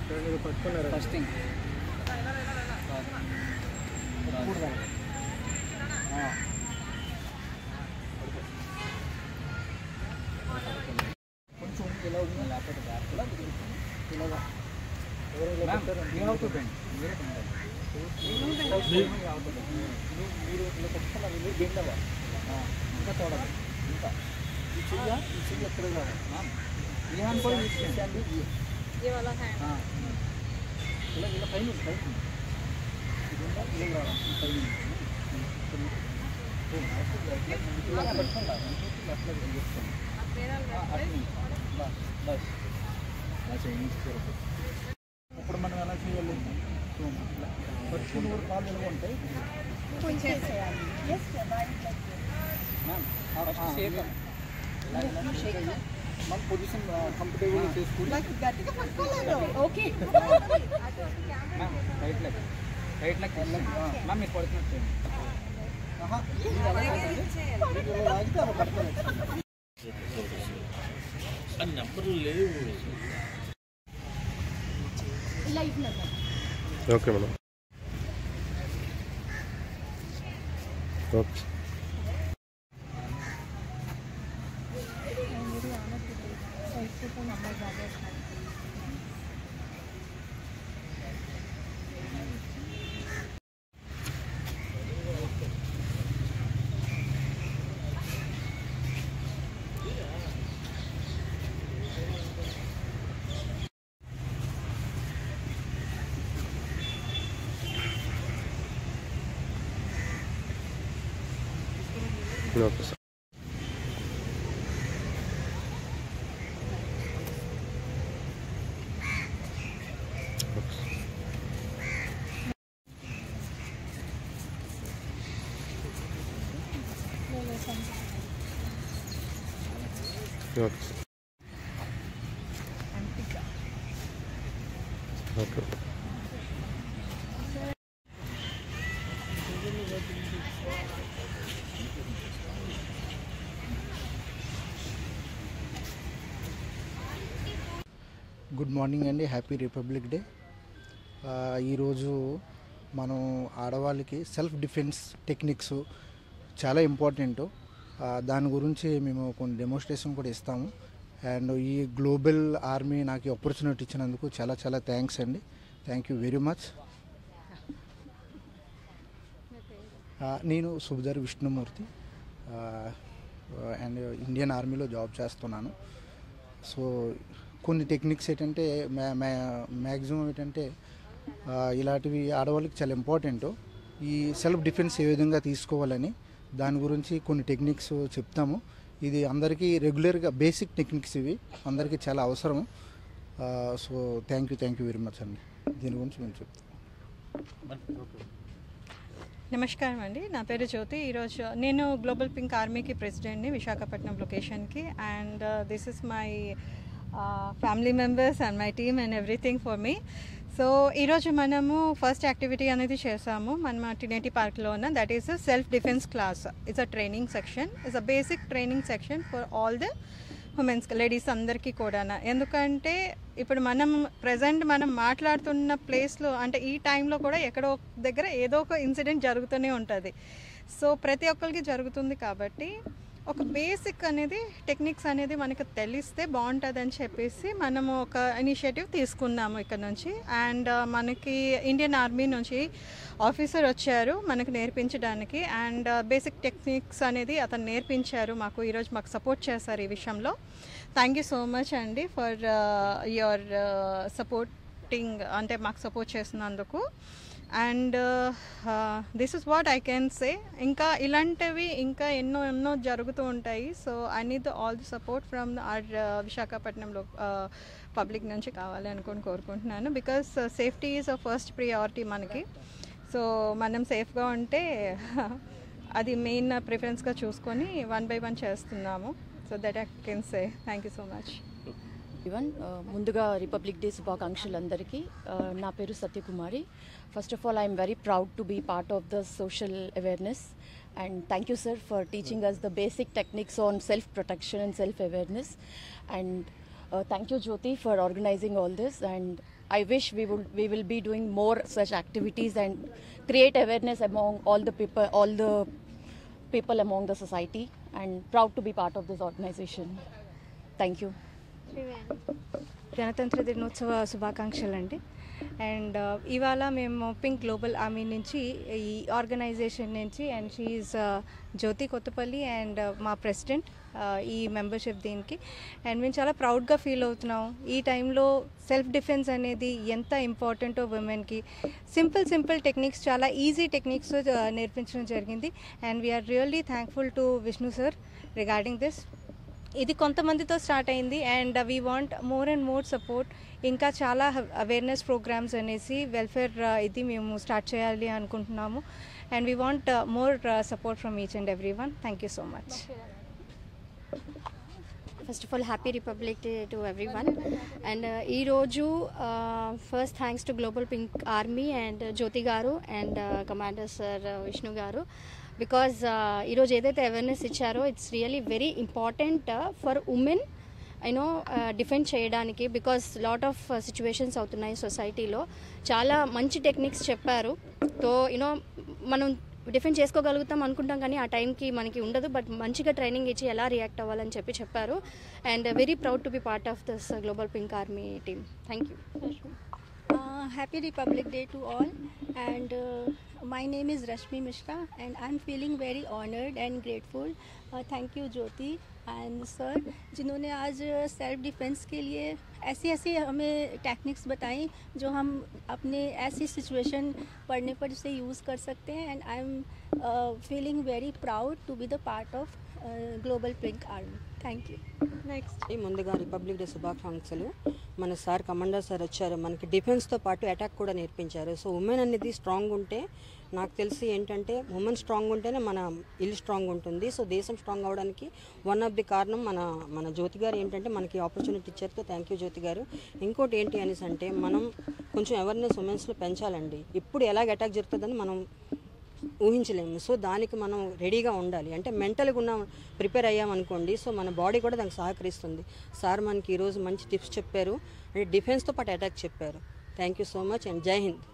First thing కొంచెం ఇలా ఉంది లేకపోతే బ్యాక్ ఇలాగా మీరు ఇలా కొట్టుకున్నారు మీరు బెండవా ఇంకా చూడాలి ఇంకా ఈ చెయ్యి ఎక్కడ కావాలి మ్యామ్ ఈ హ్యాండ్ కూడా తీసుకోండి ఇలా ఇలా పైన ఇదంతా ఇలా రావాలి పైన ఇప్పుడు మనం ఎలా చేయాలి ఫస్ట్ 3 కాళ్ళు ఎలా ఉంటాయి మన పొజిషన్ కంఫర్టబుల్ చేసుకుని రైట్ లెగ్ మ్యామ్ మీకు పడుతున్నట్టు నెంబర్లు లేవు. Okay madam okay okay sir okay good morning అండి, హ్యాపీ రిపబ్లిక్ డే. ఈరోజు మనం ఆడవాళ్ళకి సెల్ఫ్ డిఫెన్స్ టెక్నిక్స్ చాలా ఇంపార్టెంట్. దాని గురించి మేము కొన్ని డెమోన్స్ట్రేషన్ కూడా ఇస్తాము. అండ్ ఈ గ్లోబల్ ఆర్మీ నాకు ఈ ఆపర్చునిటీ ఇచ్చినందుకు చాలా చాలా థ్యాంక్స్ అండి. Thank you very much. నేను సుబేదార్ విష్ణుమూర్తి అండ్ ఇండియన్ ఆర్మీలో జాబ్ చేస్తున్నాను. సో కొన్ని టెక్నిక్స్ ఏంటంటే మ్యాక్సిమం ఏంటంటే ఇలాంటివి ఆడవాళ్ళకి చాలా ఇంపార్టెంట్. ఈ సెల్ఫ్ డిఫెన్స్ ఏ విధంగా తీసుకోవాలని దాని గురించి కొన్ని టెక్నిక్స్ చెప్తాము. ఇది అందరికీ రెగ్యులర్గా బేసిక్ టెక్నిక్స్, ఇవి అందరికీ చాలా అవసరం. So thank you very much అండి. దీని గురించి మేము చెప్తాం. నమస్కారం అండి, నా పేరు జ్యోతి. ఈరోజు నేను గ్లోబల్ పింక్ ఆర్మీకి ప్రెసిడెంట్ని విశాఖపట్నం లొకేషన్కి. And this is my family members and my team and everything for me. So ఈరోజు మనము ఫస్ట్ యాక్టివిటీ అనేది చేసాము మన టినేటి పార్క్లోన. That is self defence class. It's a training section, it's a basic training section for all the womens, ladies అందరికీ కూడా. ఎందుకంటే ఇప్పుడు మనం ప్రజెంట్ మనం మాట్లాడుతున్న ప్లేస్లో అంటే ఈ టైంలో కూడా ఎక్కడో దగ్గర ఏదో ఒక ఇన్సిడెంట్ జరుగుతూనే ఉంటుంది. సో ప్రతి ఒక్కరికి జరుగుతుంది కాబట్టి ఒక బేసిక్ అనేది టెక్నిక్స్ అనేది మనకు తెలిస్తే బాగుంటుంది అని చెప్పేసి మనము ఒక ఇనిషియేటివ్ తీసుకున్నాము ఇక్కడ నుంచి. అండ్ మనకి ఇండియన్ ఆర్మీ నుంచి ఆఫీసర్ వచ్చారు మనకు నేర్పించడానికి. అండ్ బేసిక్ టెక్నిక్స్ అనేది అతను నేర్పించారు మాకు. ఈరోజు మాకు సపోర్ట్ చేశారు ఈ విషయంలో. థ్యాంక్ యూ సో మచ్ అండి ఫర్ యువర్ సపోర్టింగ్, అంటే మాకు సపోర్ట్ చేసినందుకు. And this is what I can say. ఇంకా ఇలాంటివి ఇంకా ఎన్నో జరుగుతూ ఉంటాయి. So I need all the support from our విశాఖపట్నంలో పబ్లిక్ నుంచి కావాలి అనుకొని కోరుకుంటున్నాను. Because safety is a first priority మనకి. సో మనం సేఫ్గా ఉంటే అది మెయిన్ ప్రిఫరెన్స్గా చూసుకొని 1 by 1 చేస్తున్నాము. So that I can say. Thank you so much. ముందుగా రిపబ్లిక్ డే శుభాకాంక్షలు అందరికీ. నా పేరు Satyakumari. First of all I'm very proud to be part of the social awareness and thank you sir for teaching us the basic techniques on self protection and self awareness. And Thank you, Jyoti, for organizing all this, and I wish we will be doing more such activities and create awareness among all the people among the society, and proud to be part of this organization. Thank you. గణతంత్ర దినోత్సవ శుభాకాంక్షలు అండి. And ఇవాళ మేము pink global army నుంచి ఈ organisation నుంచి, and షీఈ్ జ్యోతి కొత్తపల్లి అండ్ మా ప్రెసిడెంట్ ఈ మెంబర్షిప్ దీనికి. అండ్ మేము చాలా ప్రౌడ్గా ఫీల్ అవుతున్నాం. ఈ టైంలో సెల్ఫ్ డిఫెన్స్ అనేది ఎంత ఇంపార్టెంటో ఉమెన్కి సింపుల్ టెక్నిక్స్, చాలా ఈజీ టెక్నిక్స్ నేర్పించడం జరిగింది. And we're really thankful to Vishnu sir regarding this. ఇది కొంతమందితో స్టార్ట్ అయింది and we want more and more support. ఇంకా చాలా అవేర్నెస్ ప్రోగ్రామ్స్ అనేసి వెల్ఫేర్ ఇది మేము స్టార్ట్ చేయాలి అనుకుంటున్నాము. And we want more support from each and every one. Thank you so much. First of all happy republic day to everyone. And ఈరోజు first thanks to global pink army and Jyoti garu and commander sir Vishnu గారు, because ఈరోజు ఏదైతే awareness ఇచ్చారో it's really very important for women defend చేయడానికి. Because lot of situations అవుతున్నాయి సొసైటీలో. చాలా మంచి టెక్నిక్స్ చెప్పారు. సో మనం డిఫెండ్ చేసుకోగలుగుతాం అనుకుంటాం కానీ ఆ టైంకి మనకి ఉండదు. బట్ మంచిగా ట్రైనింగ్ ఇచ్చి ఎలా రియాక్ట్ అవ్వాలని చెప్పారు. And very proud to be part of this global pink army team. Thank you. Happy Republic Day to all, and my name is Rashmi Mishra and I'm feeling very honored and grateful. Thank you Jyoti and sir जिन्होंने आज self defence के लिए ऐसी हमें techniques बताई जो हम अपने ऐसी सिचुएशन पढ़ने पर उसे यूज़ कर सकते हैं. And I am feeling very proud to be the part of global pink army. Thank you. Next ముందుగా రిపబ్లిక్ డే శుభాకాంక్షలు. మన సార్ కమాండర్ సార్ వచ్చారు, మనకి డిఫెన్స్తో పాటు అటాక్ కూడా నేర్పించారు. సో ఉమెన్ అనేది స్ట్రాంగ్ ఉంటే, నాకు తెలిసి ఏంటంటే ఉమెన్ స్ట్రాంగ్ ఉంటేనే మన ఇల్లు స్ట్రాంగ్ ఉంటుంది. సో దేశం స్ట్రాంగ్ అవ్వడానికి వన్ ఆఫ్ ది కారణం మన జ్యోతి గారు ఏంటంటే మనకి ఆపర్చునిటీ ఇచ్చారు. థ్యాంక్ యూ జ్యోతి గారు. ఇంకోటి ఏంటి అనేసి అంటే మనం కొంచెం అవేర్నెస్ ఉమెన్స్లో పెంచాలండి. ఇప్పుడు ఎలాగ అటాక్ జరుగుతుందని మనం ఊహించలేము. సో దానికి మనం రెడీగా ఉండాలి. అంటే మెంటల్గా ప్రిపేర్ అయ్యామనుకోండి, సో మన బాడీ కూడా దానికి సహకరిస్తుంది. సార్ మనకి ఈరోజు మంచి టిప్స్ చెప్పారు, అంటే డిఫెన్స్తో పాటు అటాక్ చెప్పారు. Thank you so much and జై హింద్.